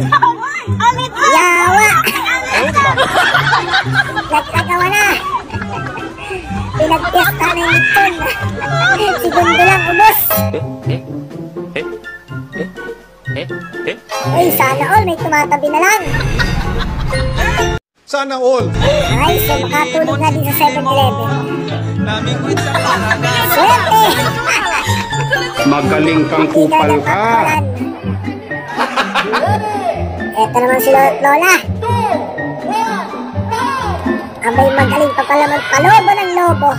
Yawa! Nagkagawa na! Pinagpiyesta na yung lechon. Segundo lang ubos. Uy, sana all may tumatabi na lang. Sana all. Ay, so makatulog na din sa 7-Eleven. Swerte! Magaling kang kupal ka. Eto naman si Lola. Abay magaling pa pala magpalobo ng lobo.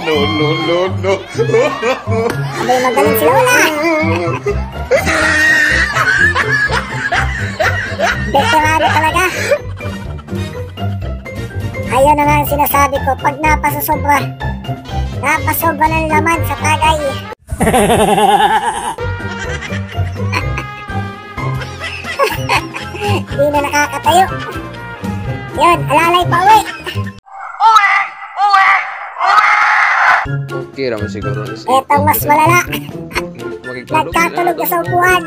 No. Abay magaling si Lola. Veterano talaga. Ayun na nga ang sinasabi ko. Pag napasobra ng laman sa tagay. Di na nakakatayo. Yun, alalay pa uwi. Okay naman siguro. Etong mas malala. Nagkatulog na sa upuan.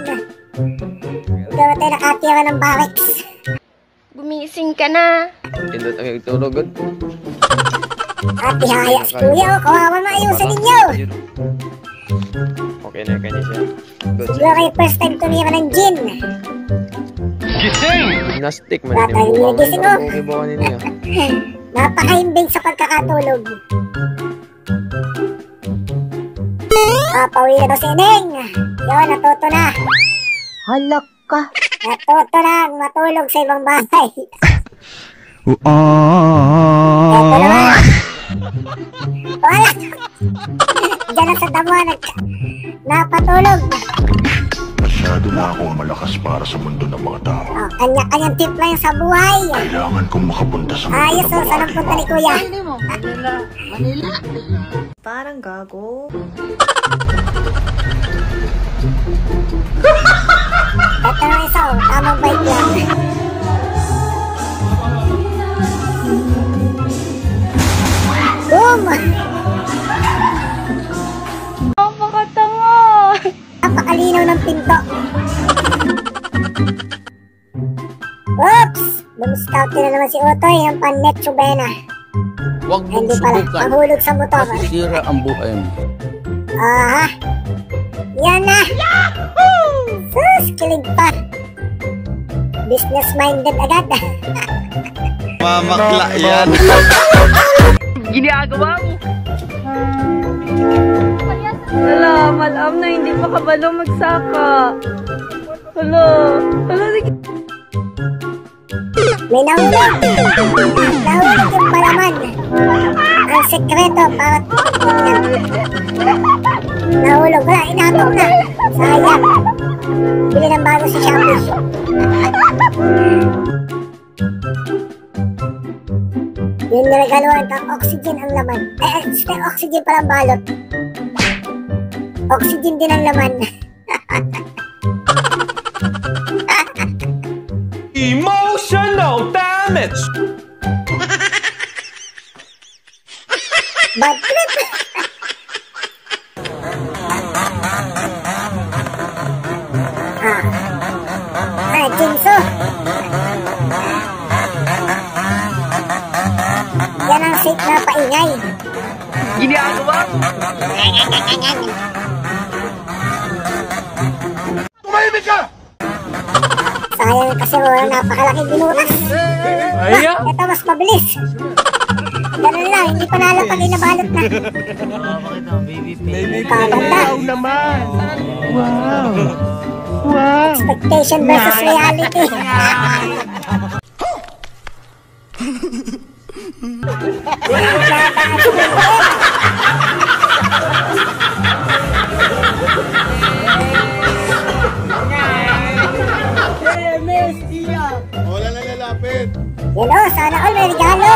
Ikaw tayo nakatira ng barracks. Gumising ka na. Hindi tayo tulog. At ihaya si kuya o. Kawawa maayusan ninyo. Okay na kanya siya. Siguro kayo first time tumira ng gin. Gymnastic man. Wala tayong nigising o. Ninyo. Napakahimbing sa pagkakatulog. Pauwi na to si Ineng. Yun, natuto na. Halak ka. Natuto na matulog sa ibang bahay. Ito naman. Wala. Diyan lang sa damuhan. Napatulog. Masyado na akong malakas para sa mundo ng mga tao. Kanya-kanyang timpla yung sa buhay. Kailangan kong makapunta sa mundo Ayos ng o, mga saan ang punta ni kuya? Manila. Parang gago. Ito na isa o, tamang bike lang. Boom! Napakatanga. Napakalinaw ng pinto. Oops! Bum-scoutin na naman si Otoy ng Panet Chubena. Huwag mong Hindi pala, subukan. mahulog sa motor. Masisira ang buhay mo. Aha! Yan na! Yahoo! Sus! Kilig pa! Business-minded agad. Mamakla yan. Ginagawa mo. Wala, malam na hindi pa kabalo magsaka. Wala. May nahulog! Nahulog yung palaman. Ang sekreto para nahulog. Wala, inatong na. Sayang. Bili ng bago si Shopee. Yung nilagaluan kang oxygen ang laman. Oxygen palang balot. Oxygen din ang laman. Emotional damage. Bad trip. Jinso. Yan ang sit na paingay. Ginagawa mo. Tumahimik ka! Sayang kasi walang napakalaking binutas. Ito mas mabilis. Ganun lang, hindi pa nalapag ay nabalot na. Kaganda. Wow. Expectation versus reality. Wala na lalapit. Yan o, sana all may regalo.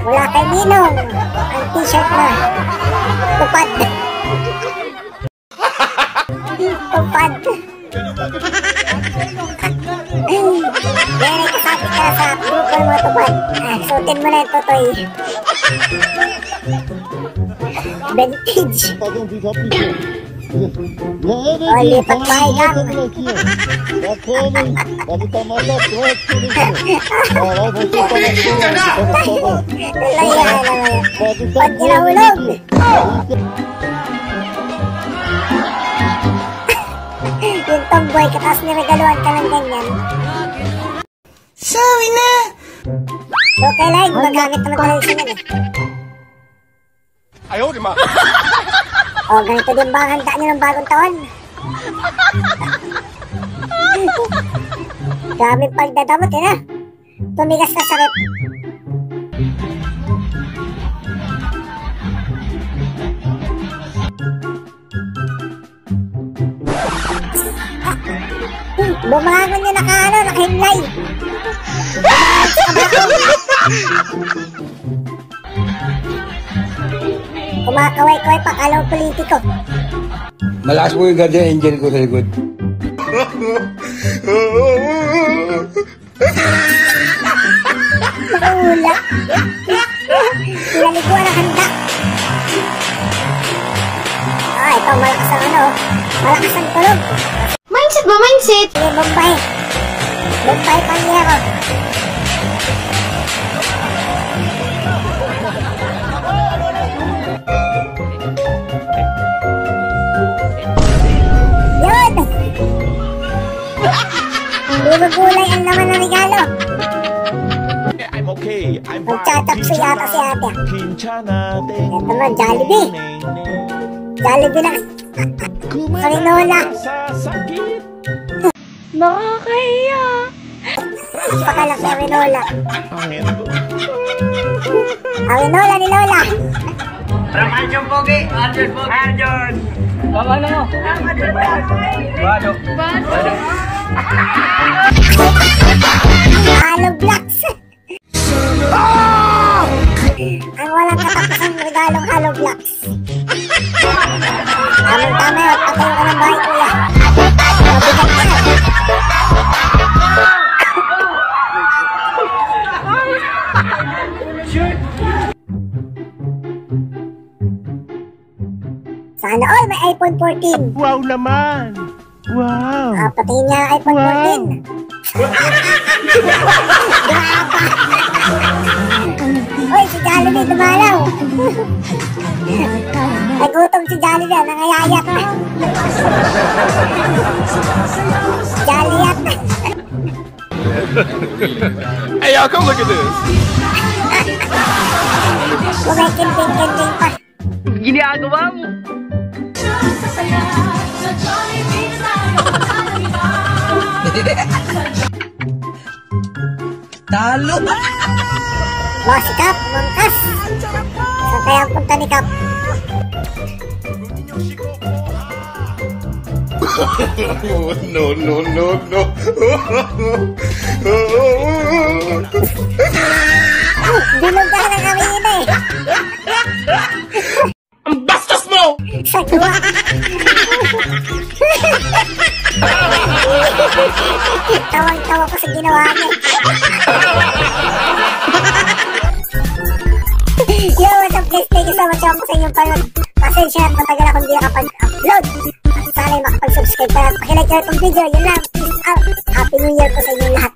Wala kay Ninong. Ang t-shirt na. Tupad. Tupad. Yan ay kasabi ka sa grupo ng mga tupad. Suotin mo na yung totoy. Vintage. O, lipat bahay lang. Laya naman. Pag ginahulog. Yung tomboy, katas niregaluhan ka ng ganyan. Sorry na! Okay, like, magamit naman talaga siya nun eh. Ayaw, di ma. O, ganito din ba ang handa nyo ng bagong taon? Daming pagdadamot eh na. Tumigas na sakit. Bumangon nyo nakahimlay. Kumakaway-kaway pa, kalaw politiko. Malakas po yung guardian angel ko sa likod. Nakahula. Pinaliguan ang handa. Ito malakas ang malakas ang tulog. Mindset ba? Mindset? Sige, Bombay. Bombay Panyero. Yun! Puro gulay ang naman ng regalo. I'm okay. I'm Magchatapso yata si ate. Kinchana. Ito naman, Jollibee. Jollibee lang. Marinola. Nakakahiya. Pakalaki ang Rinola. Angin. Ang Rinola ni Lola. Arjun Pogi! Arjun Pogi! Arjun! Baba na mo! Bado! Bado! Halo Blocks. Ang walang katapusang regalong Halo Blocks. Tama yun, patayin ka ng bahay, kuya. Mabigat ka. Sana all may iPhone 14. Wow naman! Wow! Patayin niya ang iPhone 14. Graba! Uy, si Jollibee dumalaw. Nagutom si Jollibee, nangayayat na. Jolliyat na. Hey y'all, come look at this! Kumikinding-kinding pa. Ginagawa mo! Talo! Mga si Cap, mangkas. Saan kaya ang punta ni Cap? No, no, no, no. Bilog ka na kami yun eh. Ang bastos mo! Sagwa. Tawang-tawa ko sa ginawa niya. Yo, what's up guys? Thank you so much ako sa inyong panood. Pasensya at matagal akong hindi nakapag-upload. At sana'y makapag-subscribe ka at pakilike ka itong video. Yun lang. Peace out. Happy New Year po sa inyong lahat.